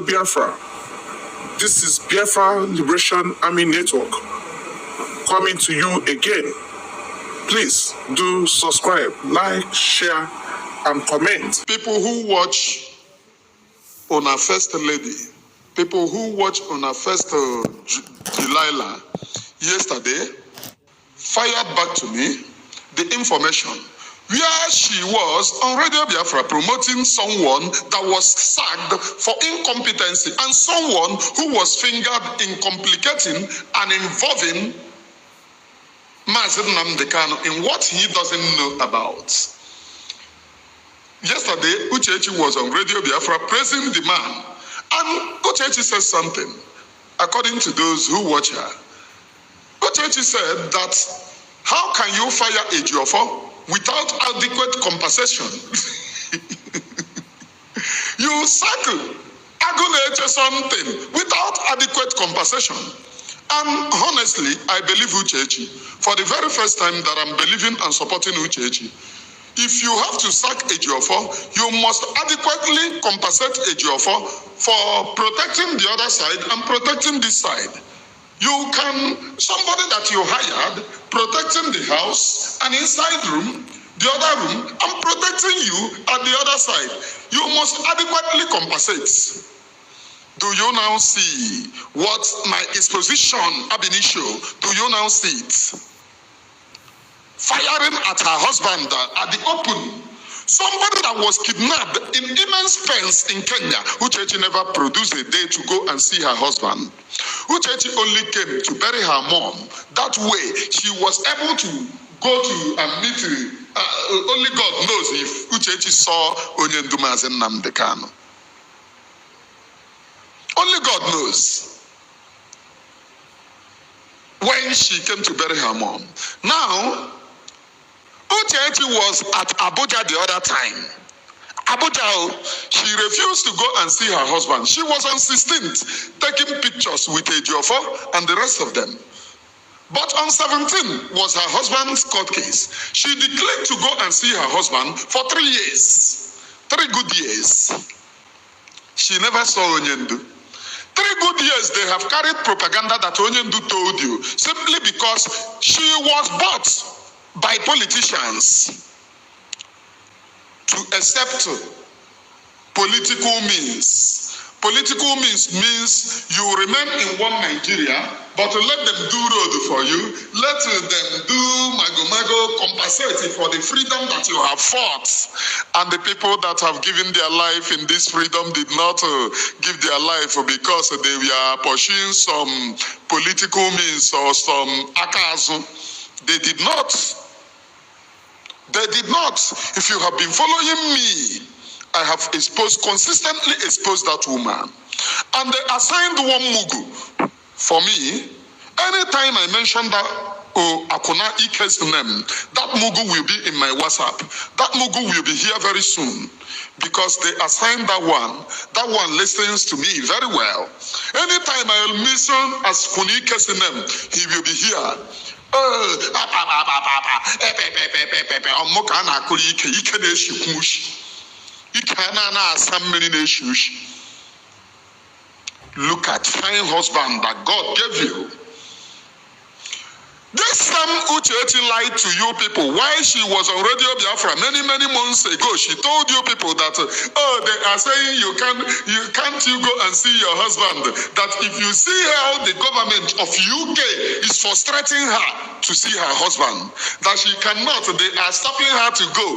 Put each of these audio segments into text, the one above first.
Hail Biafra. This is Biafra Liberation Army Network coming to you again. Please do subscribe, like, share, and comment. People who watch on our first lady, people who watch on our first Delilah yesterday, fired back to me the information where she was on Radio Biafra promoting someone that was sacked for incompetency and someone who was fingered in complicating and involving Mazi Nnamdi Kanu in what he doesn't know about. Yesterday, Uchechi was on Radio Biafra praising the man, and Uchechi said something, according to those who watch her. Uchechi said that, how can you fire a Ejiofor without adequate compensation? You sack Aguneche something without adequate compensation. And honestly, I believe Uchechi. For the very first time that I'm believing and supporting Uchechi. If you have to sack Ejiofor, you must adequately compensate Ejiofor for protecting the other side and protecting this side. You can, somebody that you hired, protecting the house and inside room, the other room, and protecting you at the other side. You must adequately compensate. Do you now see what my exposition ab initio, do you now see it? Firing at her husband at the open. Somebody that was kidnapped in immense pains in Kenya. Uchechi never produced a day to go and see her husband. Uchechi only came to bury her mom. That way, she was able to go to and meet only God knows if Uchechi saw Onyendu Mazi Nnamdi Kanu. Only God knows when she came to bury her mom. Now, Uchechi was at Abuja the other time. Abuja, she refused to go and see her husband. She was on 16th taking pictures with Ejiofor and the rest of them. But on 17th was her husband's court case. She declared to go and see her husband for 3 years. 3 good years. She never saw Onyendu. 3 good years they have carried propaganda that Onyendu told you simply because she was bought by politicians to accept political means. Political means you remain in one Nigeria, but let them do road for you. Let them do mago compensate for the freedom that you have fought. And the people that have given their life in this freedom did not give their life because they were pursuing some political means or some akazu. They did not. They did not. If you have been following me, I have consistently exposed that woman. And they assigned one mugu for me. Anytime I mention that Akuna Ike's name, that mugu will be in my WhatsApp. That mugu will be here very soon. Because they assigned that one listens to me very well. Anytime I will mention as Kunike's name, he will be here. Look at fine husband that God gave you. This time Uchechi lied to you people while she was on Radio Biafra many months ago. She told you people that they are saying you can't go and see your husband. That if you see how the government of UK is frustrating her to see her husband, that she cannot, they are stopping her to go.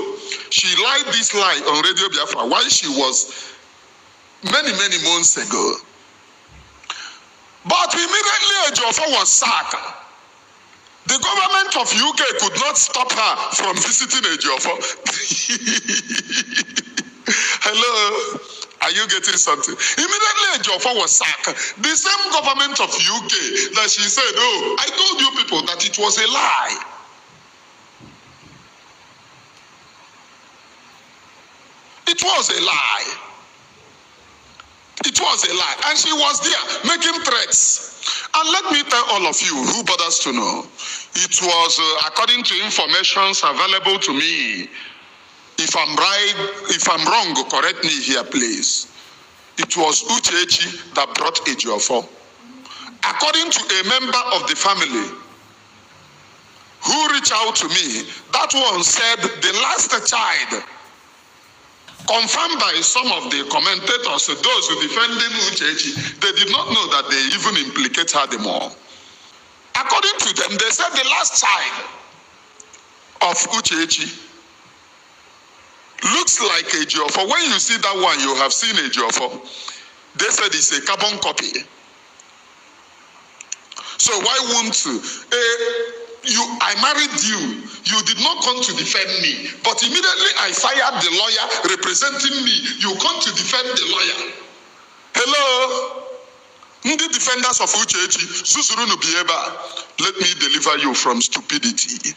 She lied this lie on Radio Biafra while she was many months ago. But immediately Ejiofor was sacked. The government of UK could not stop her from visiting Ejiofor. Hello, are you getting something? Immediately Ejiofor was sacked. The same government of UK that she said, oh, I told you people that it was a lie. It was a lie. It was a lie. And she was there making threats. And let me tell all of you who bothers to know, it was according to informations available to me. If I'm right, if I'm wrong, correct me here, please. it was Uchechi that brought Ejiofor. According to a member of the family who reached out to me, that one said the last child, confirmed by some of the commentators, those who defending Uchechi, they did not know that they even implicate her the more. According to them, they said the last child of Uchechi looks like Ejiofor. When you see that one, you have seen Ejiofor. They said it's a carbon copy. So why won't I married you. You did not come to defend me. But immediately I fired the lawyer representing me. You come to defend the lawyer. Hello? The defenders of Uchechi, Susurunu Bieba, let me deliver you from stupidity.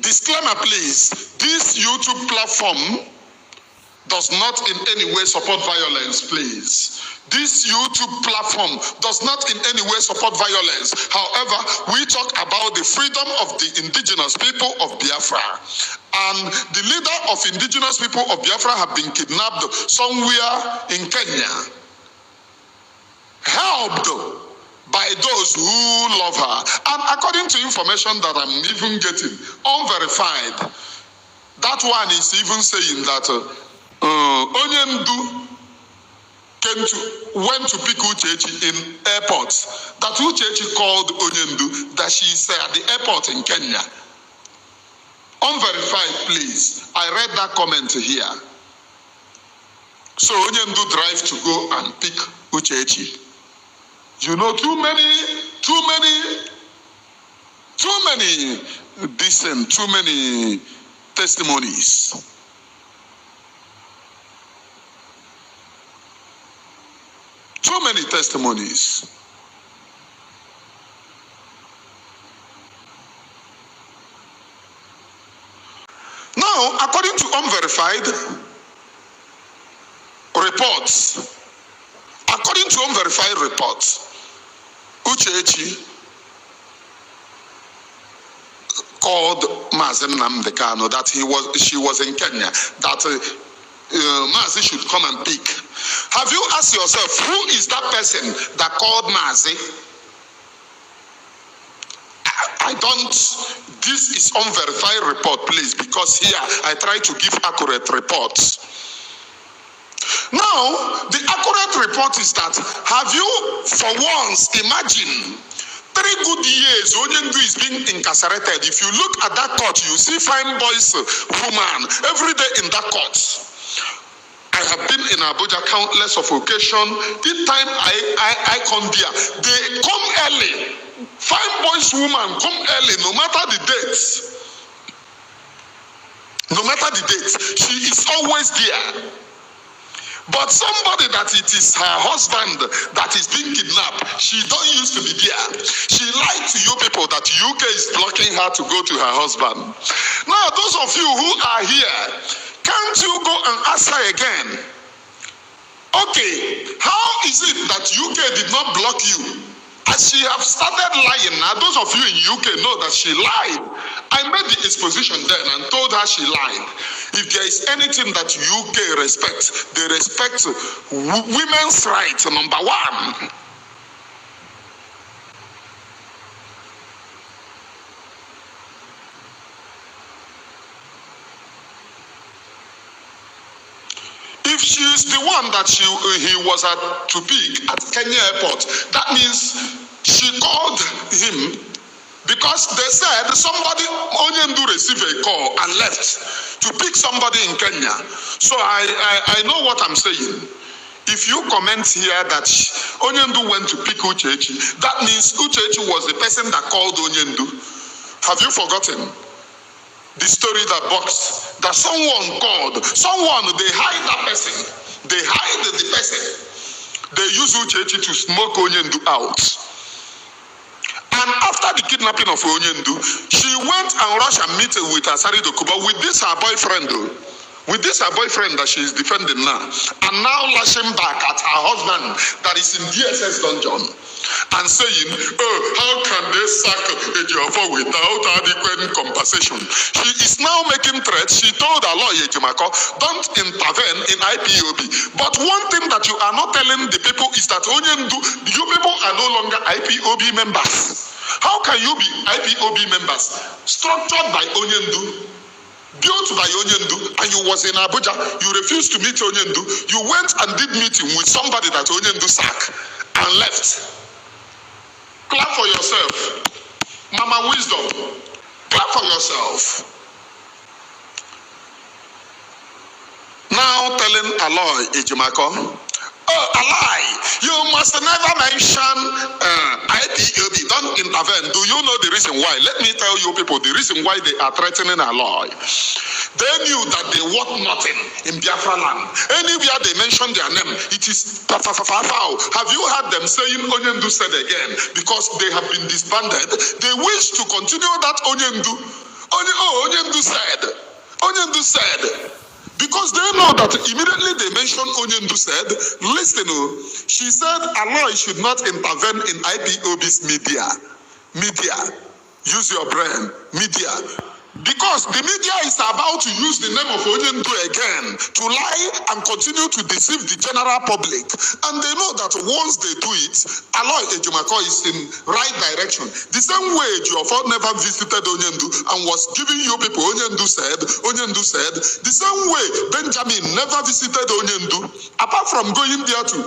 Disclaimer, please. This YouTube platform does not in any way support violence, please. This YouTube platform does not in any way support violence. However, we talk about the freedom of the indigenous people of Biafra. And the leader of indigenous people of Biafra have been kidnapped somewhere in Kenya, helped by those who love her. And according to information that I'm even getting, unverified, that one is even saying that Onyendu went to pick Uchechi in airport. That Uchechi called Onyendu, that she's at the airport in Kenya. Unverified, please. I read that comment here. So Onyendu drive to go and pick Uchechi. You know, too many testimonies. Too many testimonies. Now, according to unverified reports, Uchechi called Mazi Nnamdi Kanu that she was in Kenya, that Mazi should come and pick. Have you asked yourself, who is that person that called Mazi? I don't, this is unverified report, please, because here I try to give accurate reports. Now, the accurate report is that, have you for once imagined 3 good years Onyendu is being incarcerated? If you look at that court, you see fine boys, woman, every day in that court. I have been in Abuja countless of occasions. This time I come there, they come early. Fine boys, woman come early, no matter the dates. No matter the dates, she is always there. But somebody that it is her husband that is being kidnapped, she don't used to be there. She lied to you people that UK is blocking her to go to her husband. Now, those of you who are here, can't you go and ask her again? Okay, how is it that UK did not block you? As she have started lying, now those of you in UK know that she lied. I made the exposition then and told her she lied. If there is anything that UK respects, they respect women's rights, number one. If she is the one that he was to pick at Kenya airport, that means she called him because they said somebody, Onyendu received a call and left to pick somebody in Kenya. So I know what I'm saying. If you comment here that Onyendu went to pick Uchechi, that means Uchechi was the person that called Onyendu. Have you forgotten? The story that boxed, that someone called, they hide that person. They hide the person. They use Uchechi to smoke Onyendu out. And after the kidnapping of Onyendu, she went and rushed and met with Asari Dokuba with this her boyfriend, that she is defending now, and now lashing back at her husband that is in DSS dungeon and saying, oh, how can they sack Ejiofor without adequate compensation. She is now making threats. She told her lawyer Ejimako, don't intervene in IPOB. But one thing that you are not telling the people is that Onyendu, you people are no longer IPOB members. How can you be IPOB members? Structured by Onyendu, built by Onyendu, and you was in Abuja. You refused to meet Onyendu. You went and did meeting with somebody that Onyendu sacked and left. Clap for yourself. Mama Wisdom, clap for yourself. Now telling Aloy Ejimako, oh, Aloy, you must never mention IPOB. Don't intervene. Do you know the reason why? Let me tell you people the reason why they are threatening Aloy. They knew that they worth nothing in Biafra land. Anywhere they mention their name, it is foul. Have you heard them saying Onyendu said again? Because they have been disbanded. They wish to continue that Onyendu. Onyendu said. Onyendu said. Because they know that immediately they mention Onyendu said, listen, she said Aloy should not intervene in IPOB's media. Use your brain. Media. Because the media is about to use the name of Onyendu again to lie and continue to deceive the general public. And they know that once they do it, Aloy Ejimako is in right direction. The same way Ejiofor never visited Onyendu and was giving you people Onyendu said, the same way Benjamin never visited Onyendu, apart from going there to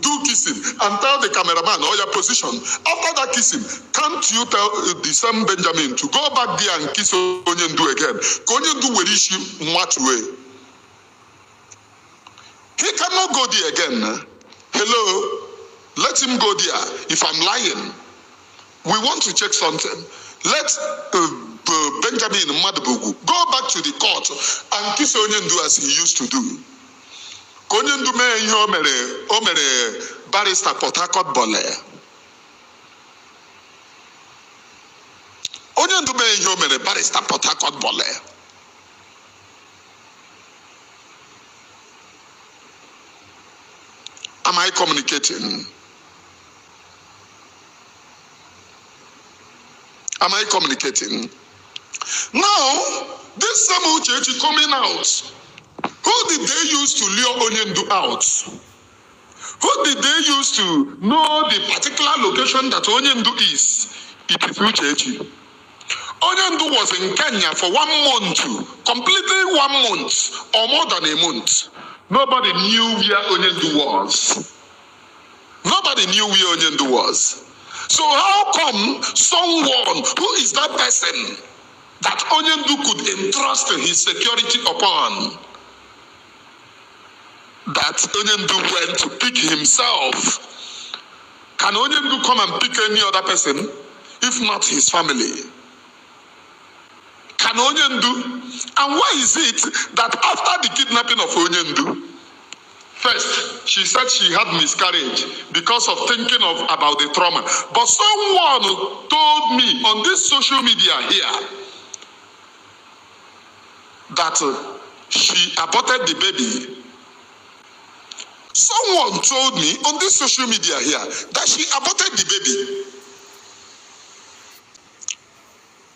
do kissing and tell the cameraman or your position. After that kissing, can't you tell the same Benjamin to go back there and kiss Onyendu again? Onyendu will issue much way. He cannot go there again. Hello? Let him go there. If I'm lying, we want to check something. Let Benjamin Madubugu go back to the court and kiss Onyendu as he used to do. Onyendu me omere barrister Port Harcourt Bole. Onyendu me omere barrister Port Harcourt Bole. Am I communicating? Am I communicating? Now, this same Uchechi coming out. Who did they use to lure Onyendu out? Who did they use to know the particular location that Onyendu is? It is Uchechi. Onyendu was in Kenya for 1 month, completely 1 month, or more than a month. Nobody knew where Onyendu was. Nobody knew where Onyendu was. So how come someone who is that person that Onyendu could entrust his security upon, that Onyendu went to pick himself, can Onyendu come and pick any other person, if not his family? Can Onyendu? And why is it that after the kidnapping of Onyendu, first, she said she had miscarriage because of thinking about the trauma. But someone told me on this social media here that she aborted the baby. Someone told me on this social media here that she aborted the baby.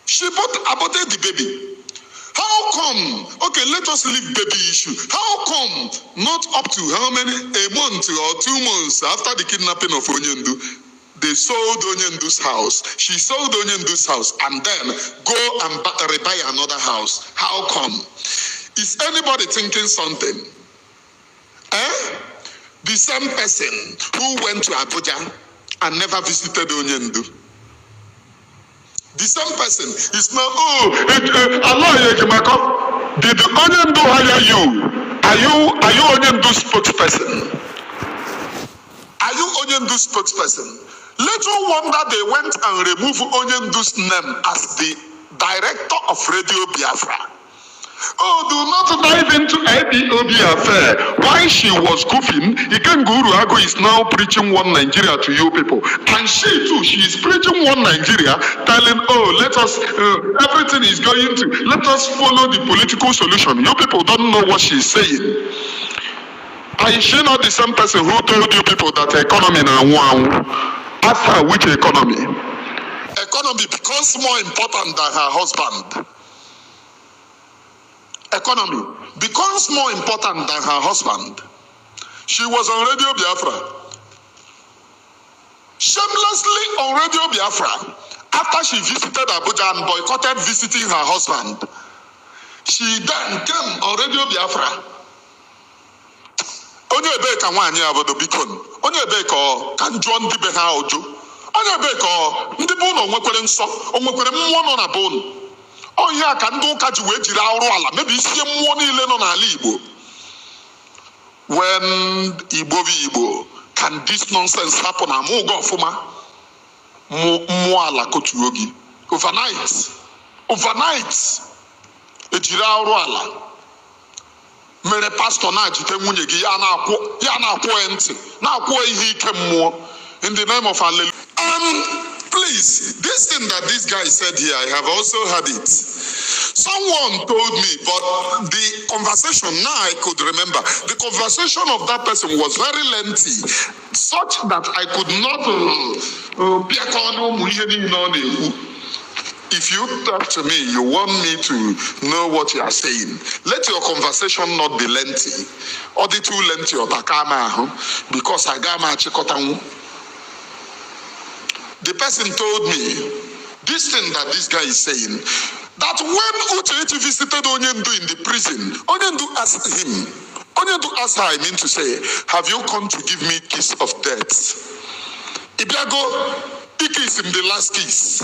She aborted the baby. How come? Okay, let us leave baby issue. How come not up to how many, a month or 2 months after the kidnapping of Onyendu, they sold Onyendu's house. She sold Onyendu's house and then go and buy another house. How come? Is anybody thinking something? The same person who went to Abuja and never visited Onyendu. The same person is now, Aloy Ejimako, did Onyendu hire you? Are you Onyendu's spokesperson? Are you Onyendu's spokesperson? Little wonder they went and removed Onyendu's name as the director of Radio Biafra. Oh, do not dive into IPOB affair. While she was goofing, Ikenguru Ago is now preaching one Nigeria to you people. And she too, she is preaching one Nigeria, telling, let us, everything is going to, let us follow the political solution. You people don't know what she's saying. Is she not the same person who told you people that economy now? Ask her which economy? economy becomes more important than her husband. Economy becomes more important than her husband. She was on Radio Biafra. Shamelessly on Radio Biafra, after she visited Abuja and boycotted visiting her husband, she then came on Radio Biafra. Onye ebe ka nwaanyị abodo bikon. Onye ebe ka njọ ndị be ha ojo. Onye ebe ka ndị bụ ụlọ nwekwere nsọ, o nwekwere mmụọ nọ na be unu. Onye a ka ndị ụka ji wee jiri arụ ala mebi isi mmụọ niile nọ n'ala Igbo. When Igbo can this nonsense happen? Amụ ụgọ ọfụma mmụọ ala kotuo gị overnight ejiri arụ ala mere pastor na-ajite nwunye gị ya na-akwụ ntị na-akwụ ihe ike mmụọ in the name of hallelujah. Please, this thing that this guy said here, I have also heard it. Someone told me, but the conversation, now I could remember, the conversation of that person was very lengthy, such that I could not if you talk to me, you want me to know what you are saying. Let your conversation not be lengthy. Or the too lengthy or because I got my chikotangu. The person told me this thing that this guy is saying, that when Uchechi visited Onyendu in the prison, Onyendu asked him, Onyendu asked her, I mean to say, have you come to give me kiss of death? Ibiago, he kissed him the last kiss.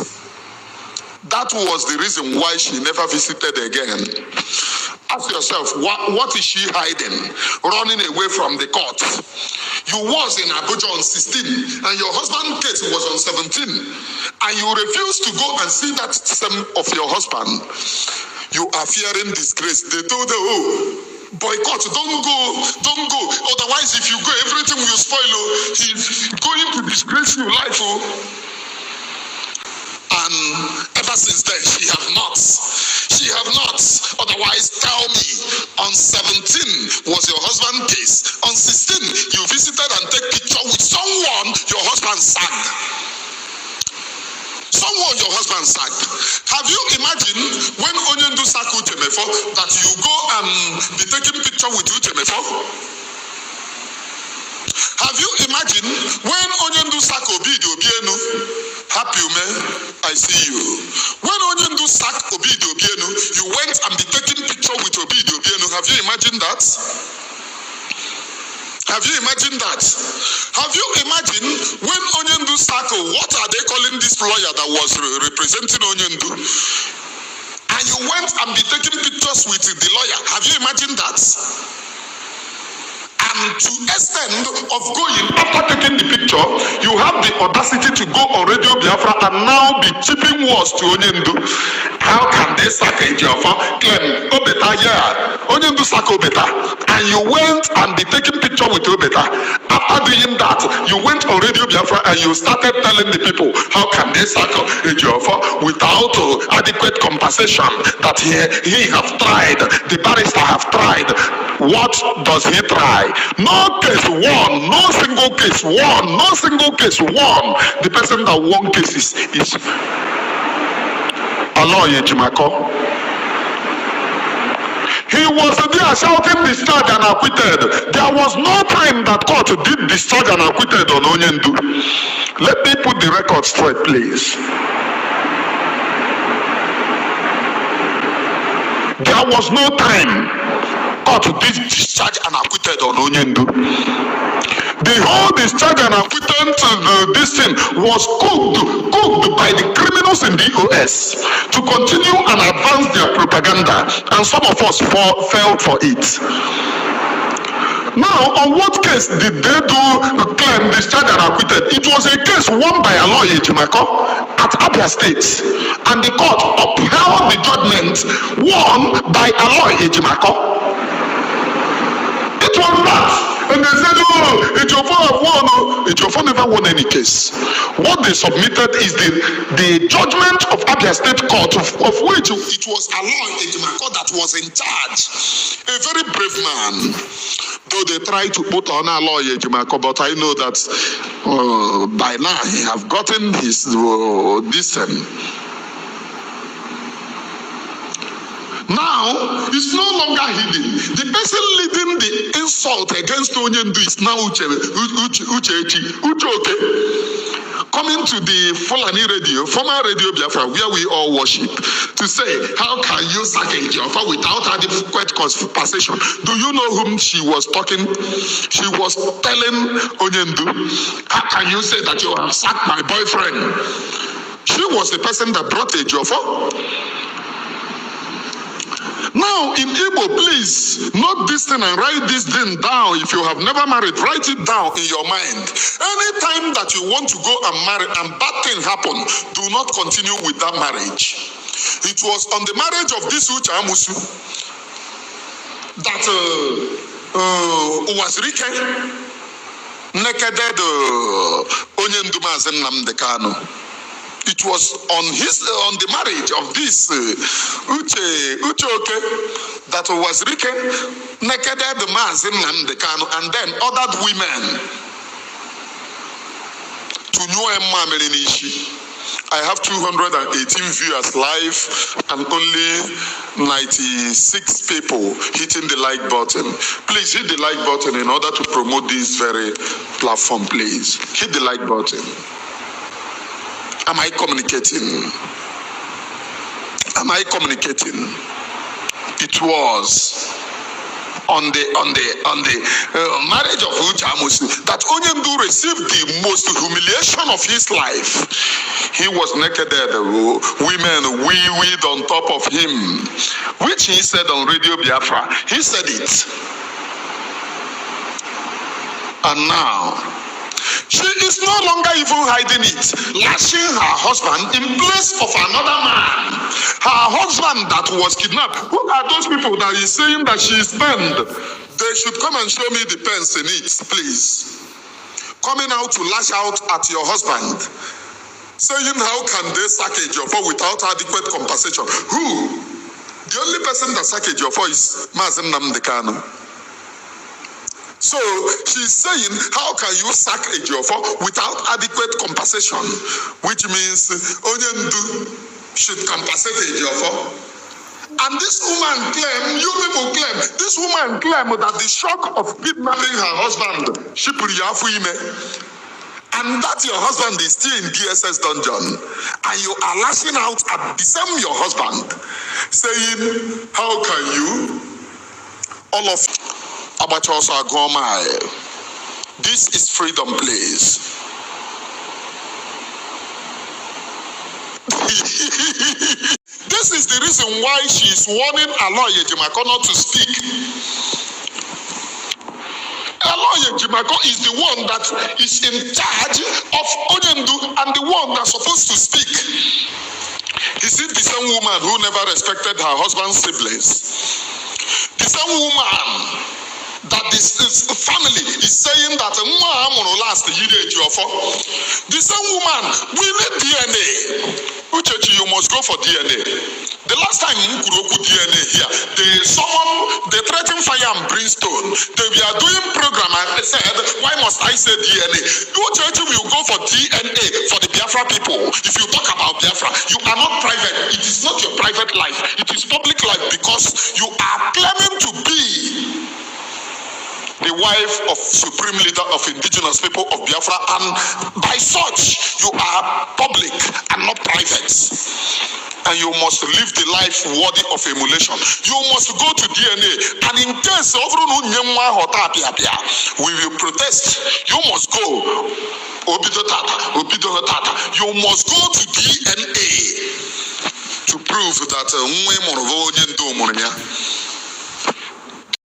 That was the reason why she never visited again. Ask yourself, what is she hiding? Running away from the court. You was in Abuja on 16, and your husband's case was on 17, and you refused to go and see that same of your husband. You are fearing disgrace. They told her, oh, boycott, don't go. Otherwise, if you go, everything will spoil. He's going to disgrace your life. And ever since then, she have not. Otherwise, tell me, on 17 was your husband's case. On 16, you visited and take picture with someone your husband sacked. Have you imagined when Onyendu sack Uchemefo that you go and be taking picture with Uchemefo? Have you imagined when Onyendu sack Obidio Obienu? Happy man, I see you. When Onyendu sacked Obidio Obienu, you went and be taking picture with Obidio Obienu. Have you imagined that? Have you imagined when Onyendu sacked, what are they calling this lawyer that was representing Onyendu? And you went and be taking pictures with the lawyer. Have you imagined that? And to extent of going, after taking the picture, you have the audacity to go on Radio Biafra and now be chipping words to Onyendu. How can they sack Ejiofor? Claim Obeta, yeah, Onyendu sack Obeta. And you went and be taking picture with Obeta. After doing that, you went on Radio Biafra and you started telling the people, how can they sack Ejiofor without adequate compensation that he have tried, the barrister have tried. What does he try? No case won, no single case won. The person that won cases is Aloye Jimako. He was there shouting discharged and acquitted. There was no time that court did discharge and acquitted on Onyendu. Let me put the record straight, please. There was no time to discharge and acquitted on Onyendu. The whole discharge and acquitted this thing was cooked by the criminals in the OS to continue and advance their propaganda, and some of us fell for it. Now, on what case did they claim discharge and acquitted? It was a case won by Aloye Jimako at Abia State, and the court upheld the judgment won by Aloye Jimako. It was that. And they said, oh, Ejiofor have won. Ejiofor never won any case. What they submitted is the judgment of Abia State Court, of which it was Aloye Ejimako that was in charge. A very brave man. Though they try to put on a lawyer, but I know that by now he have gotten his this. Now, it's no longer hidden. The person leading the insult against Onyendu is now Uchechi. Coming to the Fulani radio, former Radio Biafra, where we all worship, to say, how can you sack a Biafra without adequate compensation? Do you know whom she was talking? She was telling Onyendu, how can you say that you have sacked my boyfriend? She was the person that brought a Biafra. Now, in Igbo, please note this thing and write this thing down. If you have never married, write it down in your mind. Anytime that you want to go and marry and bad thing happen, do not continue with that marriage. It was on the marriage of this Uche Amusu that was Rike naked Onyendu Mazen Namdekano. It was on the marriage of this Uchechi that was Rike naked the Mazen Namdekano and then ordered women to know Emma Melinishi. I have 218 viewers live and only 96 people hitting the like button. Please hit the like button in order to promote this very platform, please. Hit the like button. Am I communicating? Am I communicating? It was on the marriage of Uche Amusu that Onyendu received the most humiliation of his life. He was naked, women weed on top of him, which he said on Radio Biafra. He said it. And now, she is no longer even hiding it, lashing her husband in place of another man. Her husband that was kidnapped. Who are those people that is saying that she is banned? They should come and show me the pens in it, please. Coming out to lash out at your husband, saying how can they sack a Jofo without adequate compensation? Who? The only person that sack a Jofo is Mazen Namdekano. So she's saying, how can you sack a Jofo without adequate compensation? Which means Onyendu should compensate a Jofo. And this woman claim, you people claim, this woman claim that the shock of kidnapping her husband, and that your husband is still in DSS dungeon, and you are lashing out at the same your husband, saying, how can you? All of Abachoso Agoma. This is freedom, please. This is the reason why she is warning Aloye Jimako not to speak. Aloye Jimako is the one that is in charge of Onyendu and the one that's supposed to speak. Is it the same woman who never respected her husband's siblings? The same woman that this family is saying that last the same woman, we need DNA. Uchechi, you must go for DNA. The last time Nkuroku DNA here, they threatened fire and brimstone. They were doing program and they said, why must I say DNA? Uchechi will go for DNA for the Biafra people. If you talk about Biafra, you are not private. It is not your private life. It is public life because you are claiming to be the wife of supreme leader of indigenous people of Biafra, and by such you are public and not private, and you must live the life worthy of emulation. You must go to DNA, and in case we will protest, you must go. You must go to DNA to prove that